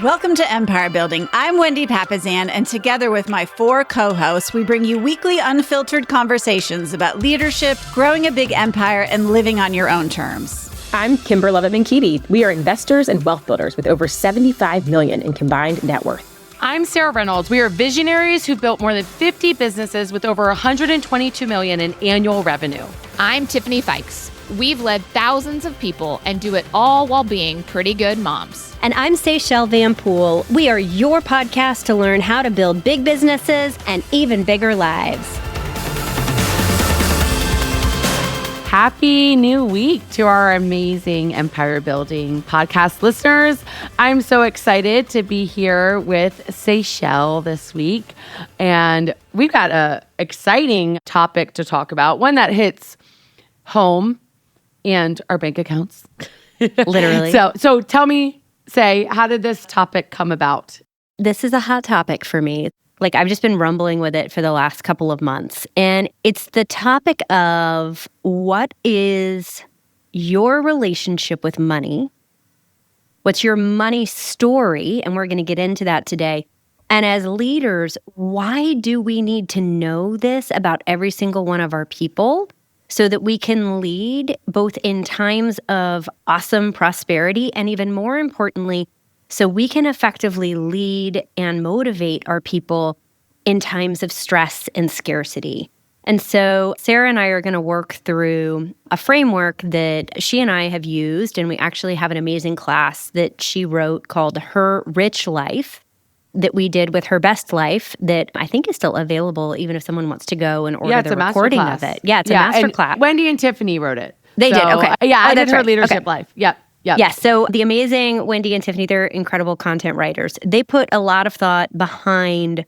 Welcome to Empire Building. I'm Wendy Papazan, and together with my 4 co-hosts, we bring you weekly unfiltered conversations about leadership, growing a big empire, and living on your own terms. I'm Kimber Lovett-Keedy. We are investors and wealth builders with over $75 million in combined net worth. I'm Sarah Reynolds. We are visionaries who built more than 50 businesses with over $122 million in annual revenue. I'm Tiffany Fikes. We've led thousands of people and do it all while being pretty good moms. And I'm Seychelle Van Poole. We are your podcast to learn how to build big businesses and even bigger lives. Happy new week to our amazing Empire Building podcast listeners. I'm so excited to be here with Seychelle this week. And we've got an exciting topic to talk about, one that hits home and our bank accounts. Literally. So tell me, how did this topic come about? This is a hot topic for me. I've just been rumbling with it for the last couple of months. And it's the topic of what is your relationship with money? What's your money story? And we're going to get into that today. And as leaders, why do we need to know this about every single one of our people so that we can lead both in times of awesome prosperity and, even more importantly, so we can effectively lead and motivate our people in times of stress and scarcity? And so Sarah and I are going to work through a framework that she and I have used, and we actually have an amazing class that she wrote called Her Rich Life that we did with Her Best Life that I think is still available even if someone wants to go and order the recording of it. Yeah, it's a master class. Wendy and Tiffany wrote it. They did, okay. Yeah, I did Her right. Leadership Life. Yep. Yeah, so the amazing Wendy and Tiffany, they're incredible content writers. They put a lot of thought behind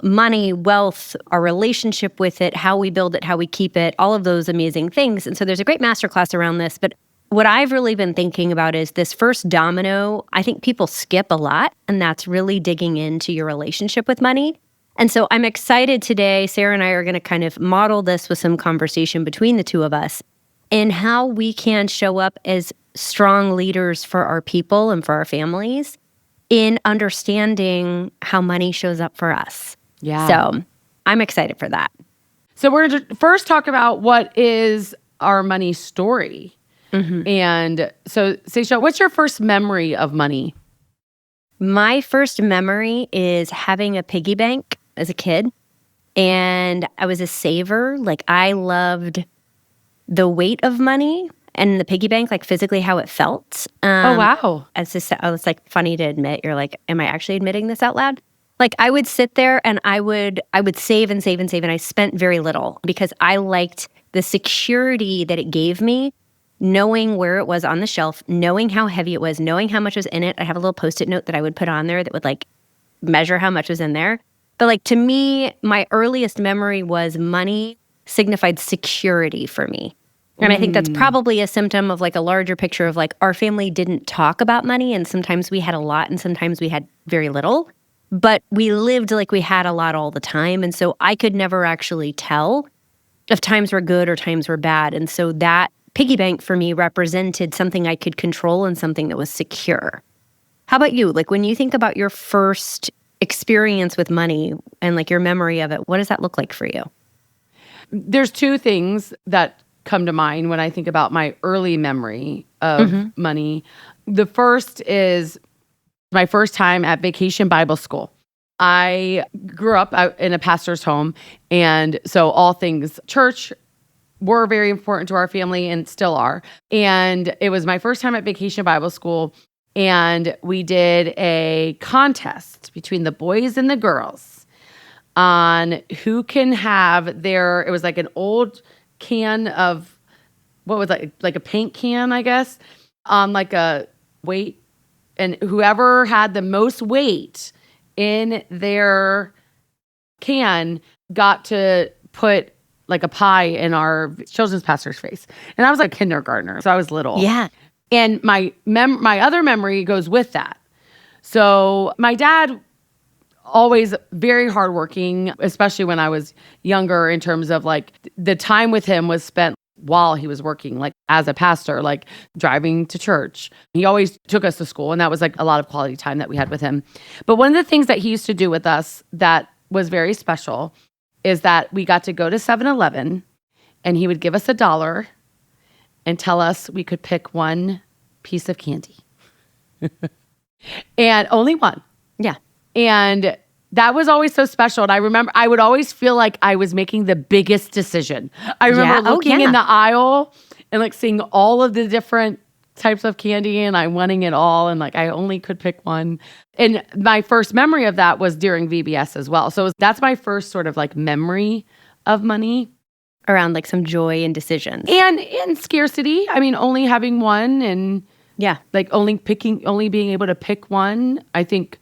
money, wealth, our relationship with it, how we build it, how we keep it, all of those amazing things. And so there's a great masterclass around this. But what I've really been thinking about is this first domino. I think people skip a lot, and that's really digging into your relationship with money. And so I'm excited today. Sarah and I are going to kind of model this with some conversation between the two of us in how we can show up as strong leaders for our people and for our families in understanding how money shows up for us. Yeah. So I'm excited for that. So we're going to first talk about what is our money story. Mm-hmm. And so, Seychelle, what's your first memory of money? My first memory is having a piggy bank as a kid. And I was a saver. I loved the weight of money and the piggy bank, physically how it felt. Oh, wow. It's funny to admit. You're like, am I actually admitting this out loud? I would sit there and I would save and save and save. And I spent very little because I liked the security that it gave me, knowing where it was on the shelf, knowing how heavy it was, knowing how much was in it. I have a little Post-it note that I would put on there that would measure how much was in there. But to me, my earliest memory was money signified security for me. And I think that's probably a symptom of a larger picture of our family didn't talk about money, and sometimes we had a lot and sometimes we had very little. But we lived like we had a lot all the time. And so I could never actually tell if times were good or times were bad. And so that piggy bank for me represented something I could control and something that was secure. How about you? When you think about your first experience with money and your memory of it, what does that look like for you? There's 2 things that come to mind when I think about my early memory of money. The first is my first time at Vacation Bible School. I grew up in a pastor's home, and so all things church were very important to our family and still are. And it was my first time at Vacation Bible School, and we did a contest between the boys and the girls on who can have it was an old can of, what was that, a paint can, I guess, on a weight. And whoever had the most weight in their can got to put a pie in our children's pastor's face. And I was a kindergartner, so I was little. Yeah. And my other memory goes with that. So my dad, always very hardworking, especially when I was younger, in terms of the time with him was spent while he was working. as a pastor, like driving to church. He always took us to school, and that was like a lot of quality time that we had with him. But one of the things that he used to do with us that was very special is that we got to go to 7-Eleven, and he would give us $1 and tell us we could pick one piece of candy. And only one. Yeah. And that was always so special. And I remember I would always feel like I was making the biggest decision. I remember looking in the aisle and like seeing all of the different types of candy, and I wanting it all. And like, I only could pick one. And my first memory of that was during VBS as well. So that's my first sort of like memory of money. Around like some joy and decisions. And in scarcity. I mean, only having one and like only being able to pick one. I think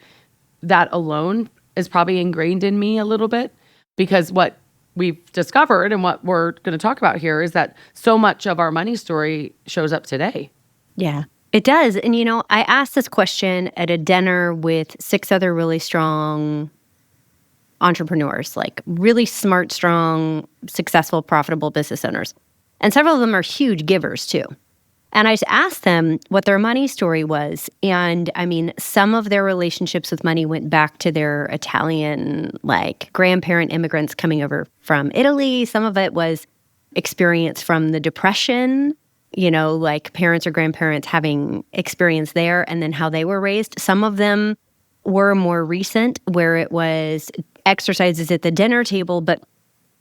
that alone is probably ingrained in me a little bit, because what we've discovered and what we're going to talk about here is that so much of our money story shows up today. Yeah, it does. And, you know, I asked this question at a dinner with 6 other really strong entrepreneurs, like really smart, strong, successful, profitable business owners. And several of them are huge givers too. And I just asked them what their money story was. And I mean, some of their relationships with money went back to their Italian, like grandparent immigrants coming over from Italy. Some of it was experience from the Depression, you know, like parents or grandparents having experience there and then how they were raised. Some of them were more recent, where it was exercises at the dinner table, but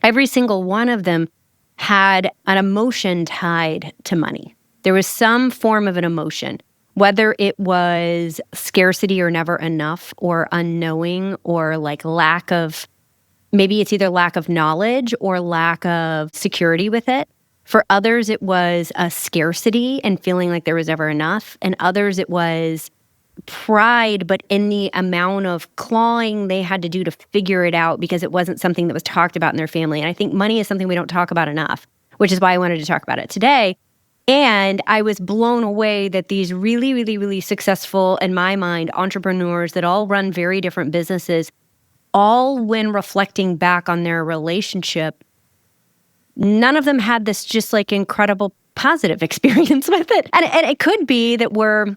every single one of them had an emotion tied to money. There was some form of an emotion, whether it was scarcity or never enough or unknowing or like lack of, maybe it's either lack of knowledge or lack of security with it. For others, it was a scarcity and feeling like there was never enough. And others, it was pride, but in the amount of clawing they had to do to figure it out because it wasn't something that was talked about in their family. And I think money is something we don't talk about enough, which is why I wanted to talk about it today. And I was blown away that these really, really, really successful, in my mind, entrepreneurs that all run very different businesses, all when reflecting back on their relationship, none of them had this just like incredible positive experience with it. And it could be that we're,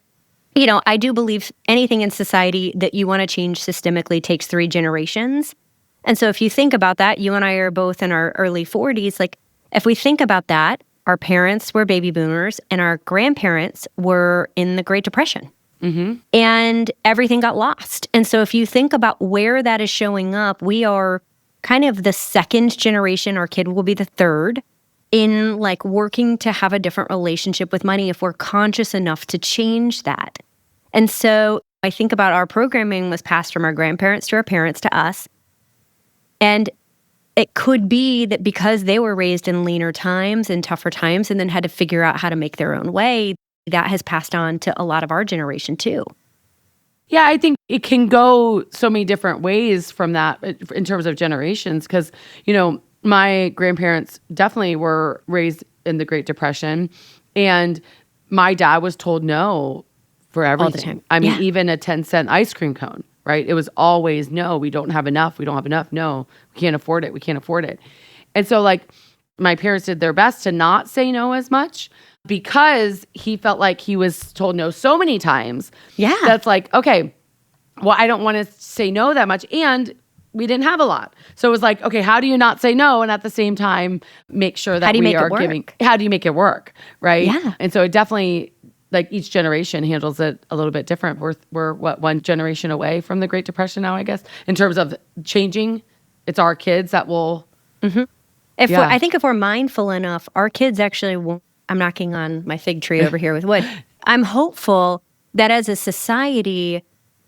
you know, I do believe anything in society that you want to change systemically takes 3 generations. And so if you think about that, you and I are both in our early 40s. Like if we think about that, our parents were baby boomers and our grandparents were in the Great Depression. Mm-hmm. And everything got lost. And so if you think about where that is showing up, we are kind of the second generation, our kid will be the third, in like working to have a different relationship with money if we're conscious enough to change that. And so I think about our programming was passed from our grandparents to our parents to us. And it could be that because they were raised in leaner times and tougher times and then had to figure out how to make their own way, that has passed on to a lot of our generation too. Yeah, I think it can go so many different ways from that in terms of generations. Because, you know, my grandparents definitely were raised in the Great Depression. And my dad was told no for everything. All the time. I mean, even a 10-cent ice cream cone, right? It was always, no, we don't have enough. We don't have enough. No, we can't afford it. We can't afford it. And so like my parents did their best to not say no as much because he felt like he was told no so many times. Yeah. That's like, okay, well, I don't want to say no that much. And we didn't have a lot. So it was like, okay, how do you not say no? And at the same time, make sure that we are giving, how do you make it work? Right. Yeah. And so it definitely, like each generation handles it a little bit different. We're what, one generation away from the Great Depression now, I guess, in terms of changing. It's our kids that will. Mm-hmm. I think if we're mindful enough, our kids actually won't. I'm knocking on my fig tree over here with wood. I'm hopeful that as a society,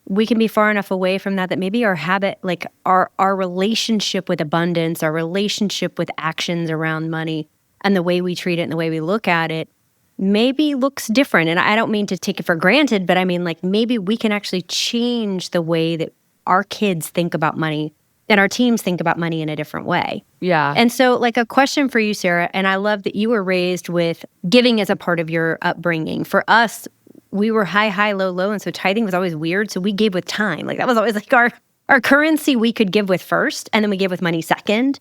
we can be far enough away from that maybe our habit, like our relationship with abundance, our relationship with actions around money and the way we treat it and the way we look at it maybe looks different. And I don't mean to take it for granted, but I mean like maybe we can actually change the way that our kids think about money and our teams think about money in a different way. Yeah. And so like a question for you, Sarah, and I love that you were raised with giving as a part of your upbringing. For us, we were high, low, low. And so tithing was always weird. So we gave with time. Like that was always like our currency we could give with first, and then we gave with money second.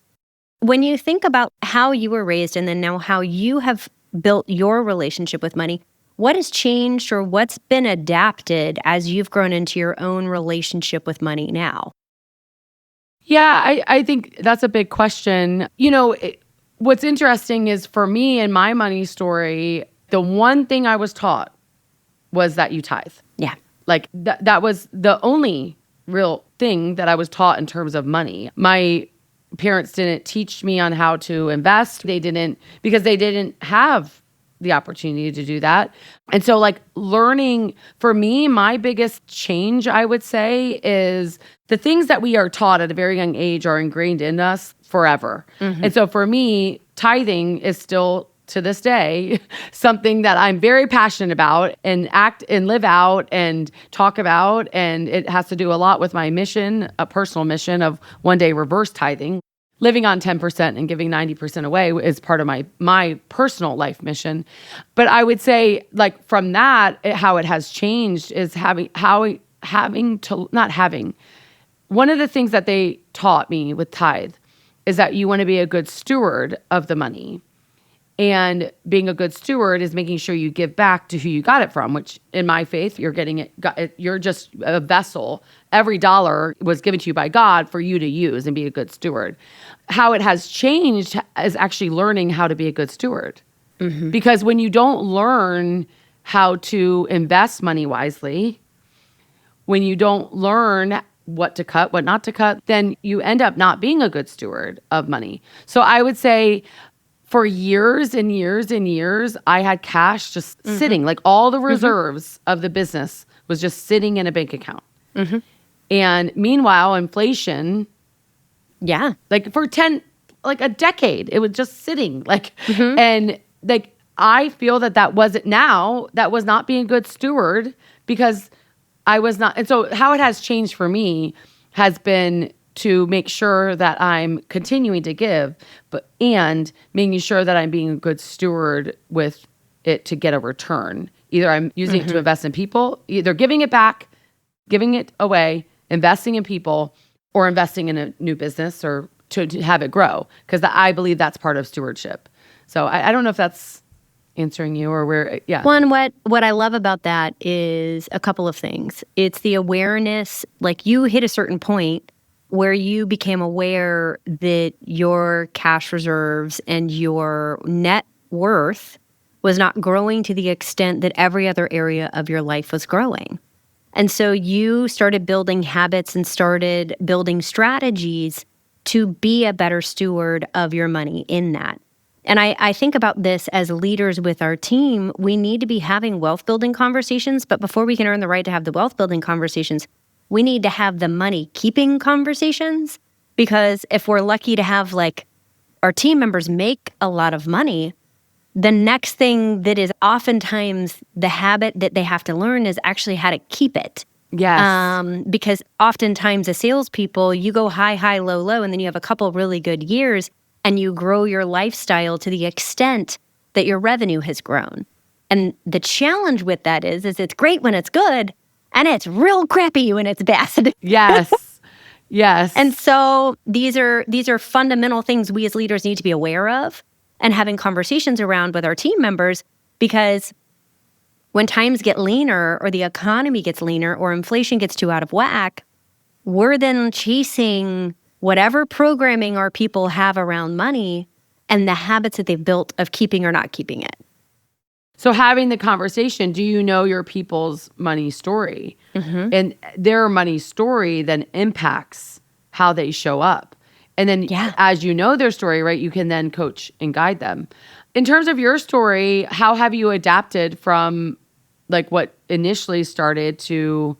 When you think about how you were raised and then now how you have built your relationship with money, what has changed or what's been adapted as you've grown into your own relationship with money now? Yeah, I think that's a big question. What's interesting is for me in my money story, the one thing I was taught was that you tithe. Yeah. Like that was the only real thing that I was taught in terms of money. My parents didn't teach me on how to invest. Because they didn't have the opportunity to do that. And so learning, for me, my biggest change, I would say, is the things that we are taught at a very young age are ingrained in us forever. Mm-hmm. And so for me, tithing is still, to this day, something that I'm very passionate about and act and live out and talk about. And it has to do a lot with my mission, a personal mission of one day reverse tithing. Living on 10% and giving 90% away is part of my personal life mission. But I would say, from that, how it has changed is one of the things that they taught me with tithe is that you want to be a good steward of the money. And being a good steward is making sure you give back to who you got it from, which in my faith, you're just a vessel. Every dollar was given to you by God for you to use and be a good steward. How it has changed is actually learning how to be a good steward. Mm-hmm. Because when you don't learn how to invest money wisely, when you don't learn what to cut, what not to cut, then you end up not being a good steward of money. So I would say, for years and years and years, I had cash just sitting, all the reserves of the business was just sitting in a bank account. Mm-hmm. And meanwhile, inflation, for a decade, it was just sitting. And I feel that was not being a good steward because I was not. And so how it has changed for me has been to make sure that I'm continuing to give, and making sure that I'm being a good steward with it to get a return. Either I'm using it to invest in people, either giving it back, giving it away, investing in people, or investing in a new business or to have it grow. Because I believe that's part of stewardship. So I don't know if that's answering you or where, yeah. One, what I love about that is a couple of things. It's the awareness, you hit a certain point where you became aware that your cash reserves and your net worth was not growing to the extent that every other area of your life was growing. And so you started building habits and started building strategies to be a better steward of your money in that. And I think about this as leaders with our team. We need to be having wealth building conversations, but before we can earn the right to have the wealth building conversations, we need to have the money keeping conversations, because if we're lucky to have our team members make a lot of money, the next thing that is oftentimes the habit that they have to learn is actually how to keep it. Yes. Because oftentimes as salespeople, you go high, low, low, and then you have a couple really good years and you grow your lifestyle to the extent that your revenue has grown. And the challenge with that is it's great when it's good, and it's real crappy when it's bad. Yes. Yes. And so these are fundamental things we as leaders need to be aware of and having conversations around with our team members, because when times get leaner or the economy gets leaner or inflation gets too out of whack, we're then chasing whatever programming our people have around money and the habits that they've built of keeping or not keeping it. So having the conversation, do you know your people's money story? Mm-hmm. And their money story then impacts how they show up. And then as you know their story, right, you can then coach and guide them. In terms of your story, how have you adapted from what initially started to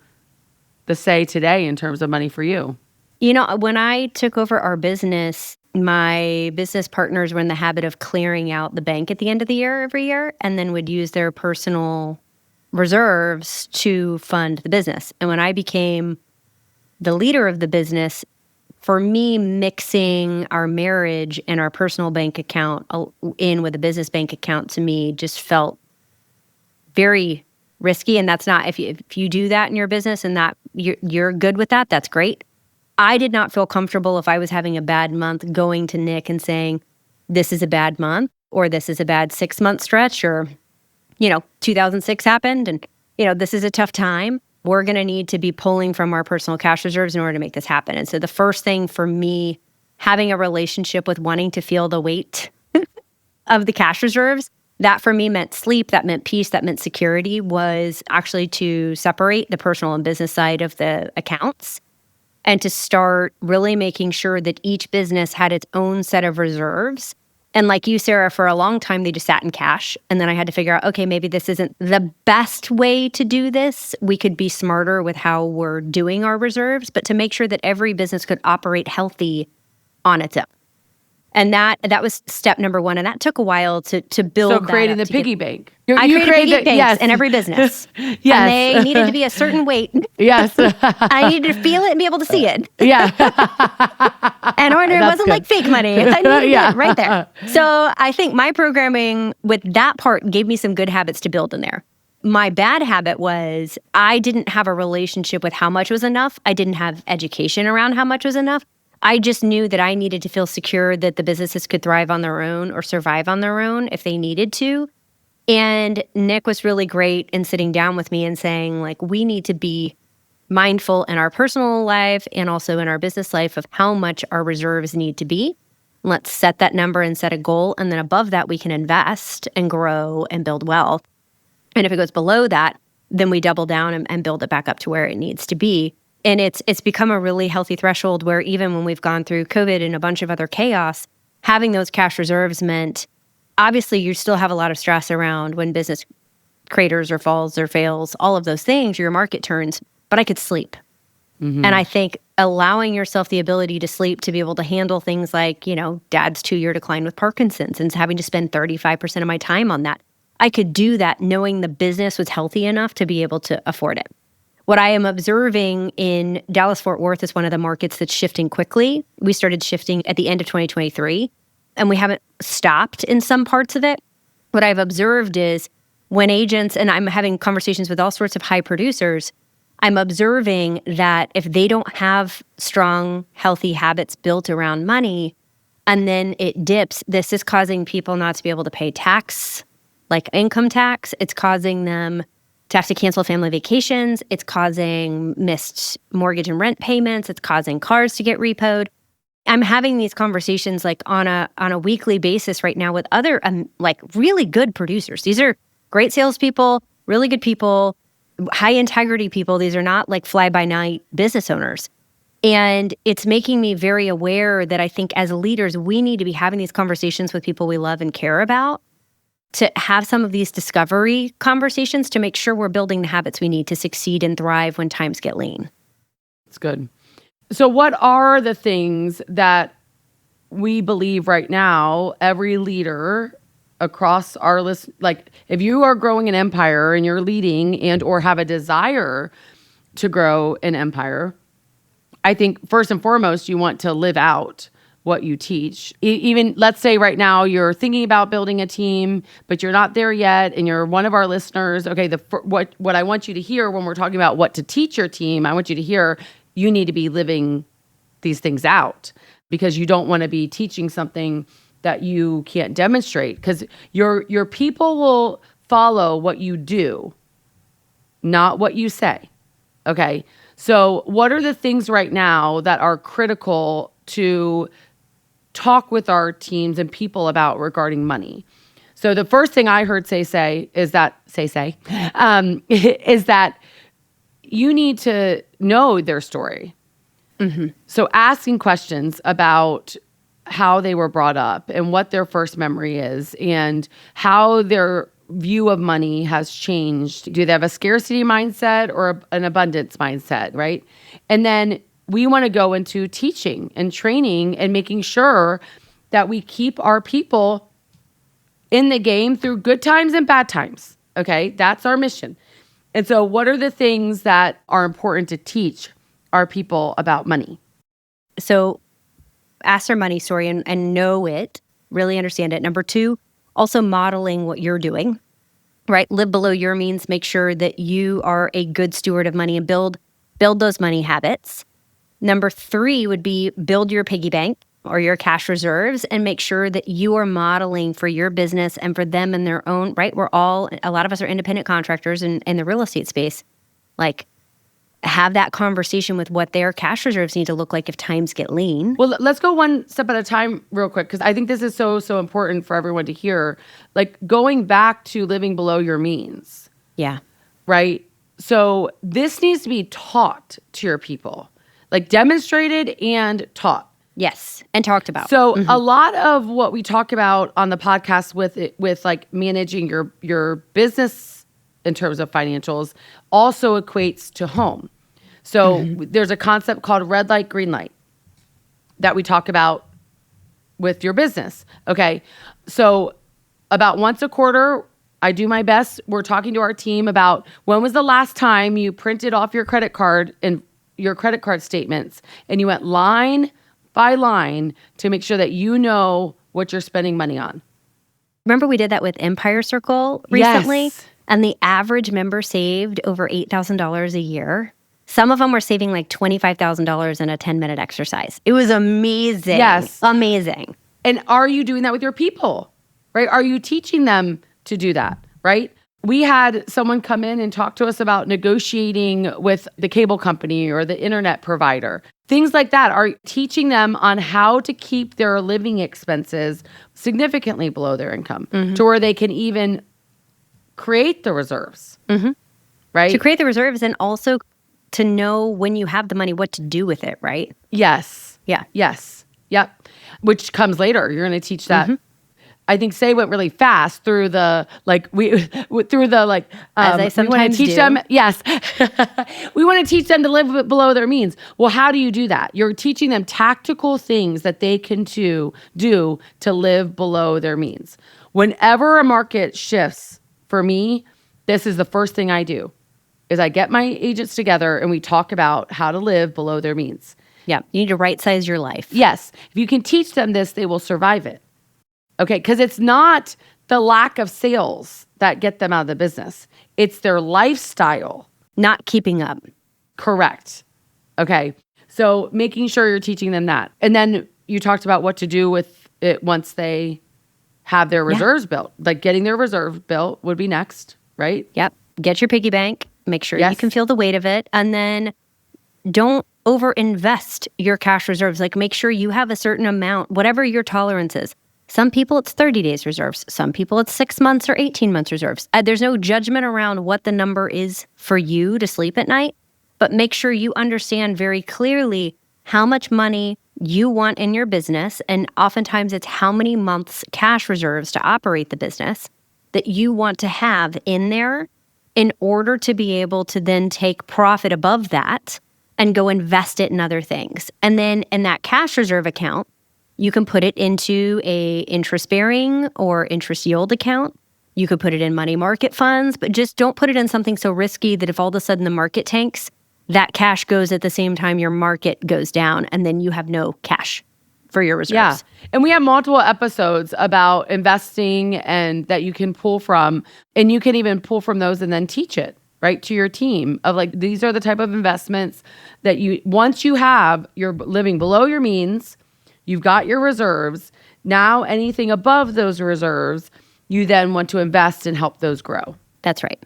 the say today in terms of money for you? When I took over our business, my business partners were in the habit of clearing out the bank at the end of the year every year, and then would use their personal reserves to fund the business. And when I became the leader of the business, for me, mixing our marriage and our personal bank account in with a business bank account to me just felt very risky. And that's not, if you do that in your business and that you're good with that, that's great. I did not feel comfortable if I was having a bad month going to Nick and saying, this is a bad month. or this is a bad 6-month stretch, or, 2006 happened and, this is a tough time. We're going to need to be pulling from our personal cash reserves in order to make this happen. And so the first thing for me, having a relationship with wanting to feel the weight of the cash reserves, that for me meant sleep, that meant peace, that meant security, was actually to separate the personal and business side of the accounts and to start really making sure that each business had its own set of reserves. And like you, Sarah, for a long time, they just sat in cash. And then I had to figure out, okay, maybe this isn't the best way to do this. We could be smarter with how we're doing our reserves, but to make sure that every business could operate healthy on its own. And that was step number one. And that took a while to build. So creating the piggy bank. I created piggy banks in every business. Yes. And they needed to be a certain weight. Yes. I needed to feel it and be able to see it. Yeah. And order, it wasn't good. like fake money. I needed it right there. So I think my programming with that part gave me some good habits to build in there. My bad habit was I didn't have a relationship with how much was enough. I didn't have education around how much was enough. I just knew that I needed to feel secure that the businesses could thrive on their own or survive on their own if they needed to. And Nick was really great in sitting down with me and saying, like, we need to be mindful in our personal life and also in our business life of how much our reserves need to be. Let's set that number and set a goal. And then above that, we can invest and grow and build wealth. And if it goes below that, then we double down and build it back up to where it needs to be. And it's become a really healthy threshold where even when we've gone through COVID and a bunch of other chaos, having those cash reserves meant, obviously, you still have a lot of stress around when business craters or falls or fails, all of those things, your market turns, but I could sleep. Mm-hmm. And I think allowing yourself the ability to sleep, to be able to handle things like, dad's 2-year decline with Parkinson's and having to spend 35% of my time on that. I could do that knowing the business was healthy enough to be able to afford it. What I am observing in Dallas-Fort Worth is one of the markets that's shifting quickly. We started shifting at the end of 2023, and we haven't stopped in some parts of it. What I've observed is when agents, and I'm having conversations with all sorts of high producers, I'm observing that if they don't have strong, healthy habits built around money, and then it dips, this is causing people not to be able to pay tax, like income tax. It's causing them to have to cancel family vacations. It's causing missed mortgage and rent payments. It's causing cars to get repoed. I'm having these conversations like on a weekly basis right now with other like really good producers. These are great salespeople, really good people, high integrity people. These are not like fly by night business owners. And it's making me very aware that I think as leaders, we need to be having these conversations with people we love and care about, to have some of these discovery conversations to make sure we're building the habits we need to succeed and thrive when times get lean. That's good. So what are the things that we believe right now, every leader across our list, like if you are growing an empire and you're leading and or have a desire to grow an empire, I think first and foremost, you want to live out what you teach. Even let's say right now you're thinking about building a team, but you're not there yet, and you're one of our listeners. Okay, what I want you to hear when we're talking about what to teach your team, I want you to hear you need to be living these things out, because you don't want to be teaching something that you can't demonstrate, because your people will follow what you do, not what you say. Okay, so what are the things right now that are critical to talk with our teams and people about regarding money? So the first thing I heard is that you need to know their story. Mm-hmm. So asking questions about how they were brought up and what their first memory is and how their view of money has changed. Do they have a scarcity mindset or an abundance mindset, right? And then we want to go into teaching and training and making sure that we keep our people in the game through good times and bad times. Okay, that's our mission. And so what are the things that are important to teach our people about money? So ask their money story and know it, really understand it. Number 2, also modeling what you're doing, right? Live below your means, make sure that you are a good steward of money and build those money habits. Number 3 would be build your piggy bank. or your cash reserves and make sure that you are modeling for your business and for them in their own, right? A lot of us are independent contractors in the real estate space. Like, have that conversation with what their cash reserves need to look like if times get lean. Well, let's go one step at a time real quick, because I think this is so important for everyone to hear. Like, going back to living below your means. Yeah. Right? So this needs to be taught to your people, like demonstrated and taught. Yes. And talked about. So a lot of what we talk about on the podcast with like managing your business in terms of financials also equates to home. So there's a concept called red light, green light that we talk about with your business. Okay. So about once a quarter, I do my best. We're talking to our team about when was the last time you printed off your credit card and your credit card statements and you went line by line to make sure that you know what you're spending money on. Remember we did that with Empire Circle recently? Yes. And the average member saved over $8,000 a year. Some of them were saving like $25,000 in a 10-minute exercise. It was amazing. Yes. Amazing. And are you doing that with your people, right? Are you teaching them to do that, right? We had someone come in and talk to us about negotiating with the cable company or the internet provider. Things like that. Are teaching them on how to keep their living expenses significantly below their income to where they can even create the reserves, right? To create the reserves and also to know when you have the money, what to do with it, right? Yes. Yeah. Yes. Yep. Which comes later. You're going to teach that. I think Say went really fast through the as I sometimes we want to teach do. them. Yes, we want to teach them to live below their means. Well, how do you do that? You're teaching them tactical things that they can do to live below their means. Whenever a market shifts, for me, this is the first thing I do, is I get my agents together and we talk about how to live below their means. Yeah. You need to right size your life. Yes, if you can teach them this, they will survive it. Okay, because it's not the lack of sales that get them out of the business. It's their lifestyle. Not keeping up. Correct. Okay, so making sure you're teaching them that. And then you talked about what to do with it once they have their reserves built. Like getting their reserve built would be next, right? Yep. Get your piggy bank. Make sure you can feel the weight of it. And then don't overinvest your cash reserves. Like make sure you have a certain amount, whatever your tolerance is. Some people it's 30 days reserves. Some people it's 6 months or 18 months reserves. There's no judgment around what the number is for you to sleep at night, but make sure you understand very clearly how much money you want in your business. And oftentimes it's how many months cash reserves to operate the business that you want to have in there in order to be able to then take profit above that and go invest it in other things. And then in that cash reserve account, you can put it into a interest-bearing or interest yield account. You could put it in money market funds, but just don't put it in something so risky that if all of a sudden the market tanks, that cash goes at the same time your market goes down, and then you have no cash for your reserves. Yeah. And we have multiple episodes about investing and that you can pull from, and you can even pull from those and then teach it, right, to your team of like, these are the type of investments that once you're living below your means, you've got your reserves. Now anything above those reserves, you then want to invest and help those grow. That's right.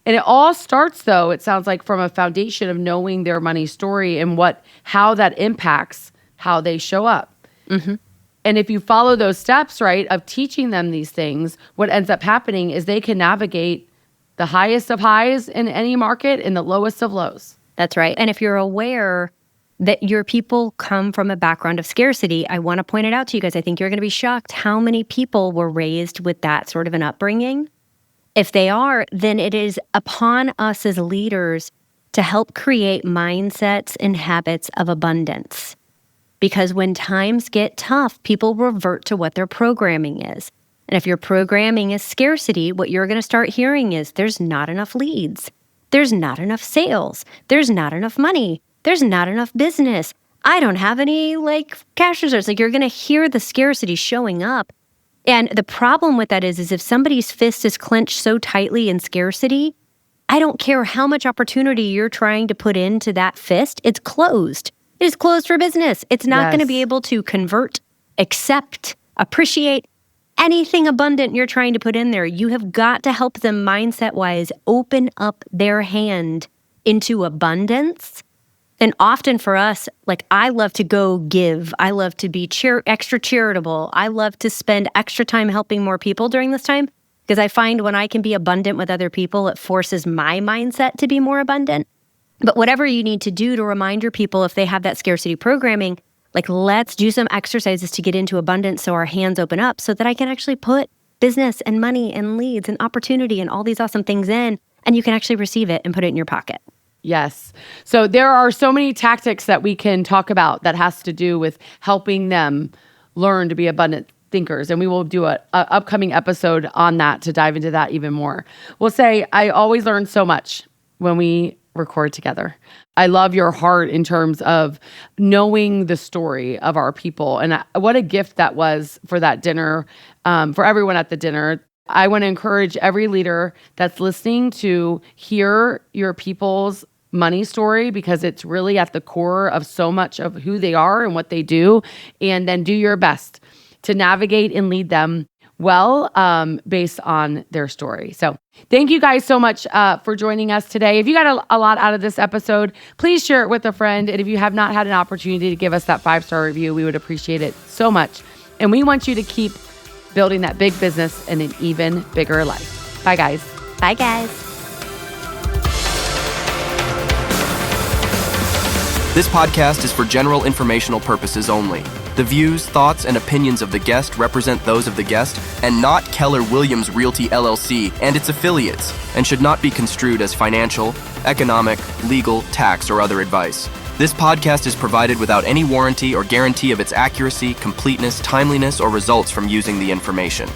And it all starts, though, it sounds like, from a foundation of knowing their money story and how that impacts how they show up. And if you follow those steps, right, of teaching them these things, what ends up happening is they can navigate the highest of highs in any market and the lowest of lows. That's right. And if you're aware that your people come from a background of scarcity, I want to point it out to you guys. I think you're going to be shocked how many people were raised with that sort of an upbringing. If they are, then it is upon us as leaders to help create mindsets and habits of abundance. Because when times get tough, people revert to what their programming is. And if your programming is scarcity, what you're going to start hearing is there's not enough leads. There's not enough sales. There's not enough money. There's not enough business. I don't have any cash reserves. You're going to hear the scarcity showing up. And the problem with that is if somebody's fist is clenched so tightly in scarcity, I don't care how much opportunity you're trying to put into that fist, it's closed. it is closed for business. It's not going to Yes. be able to convert, accept, appreciate anything abundant you're trying to put in there. You have got to help them mindset-wise open up their hand into abundance. And often for us, like I love to go give. I love to be extra charitable. I love to spend extra time helping more people during this time because I find when I can be abundant with other people, it forces my mindset to be more abundant. But whatever you need to do to remind your people if they have that scarcity programming, like let's do some exercises to get into abundance so our hands open up so that I can actually put business and money and leads and opportunity and all these awesome things in, and you can actually receive it and put it in your pocket. Yes. So there are so many tactics that we can talk about that has to do with helping them learn to be abundant thinkers. And we will do a upcoming episode on that to dive into that even more. We'll say, I always learn so much when we record together. I love your heart in terms of knowing the story of our people. And what a gift that was for that dinner, for everyone at the dinner. I want to encourage every leader that's listening to hear your people's money story because it's really at the core of so much of who they are and what they do. And then do your best to navigate and lead them well based on their story. So thank you guys so much for joining us today. If you got a lot out of this episode, please share it with a friend. And if you have not had an opportunity to give us that 5-star review, we would appreciate it so much. And we want you to keep building that big business and an even bigger life. Bye, guys. Bye, guys. This podcast is for general informational purposes only. The views, thoughts, and opinions of the guest represent those of the guest and not Keller Williams Realty LLC and its affiliates, and should not be construed as financial, economic, legal, tax, or other advice. This podcast is provided without any warranty or guarantee of its accuracy, completeness, timeliness, or results from using the information.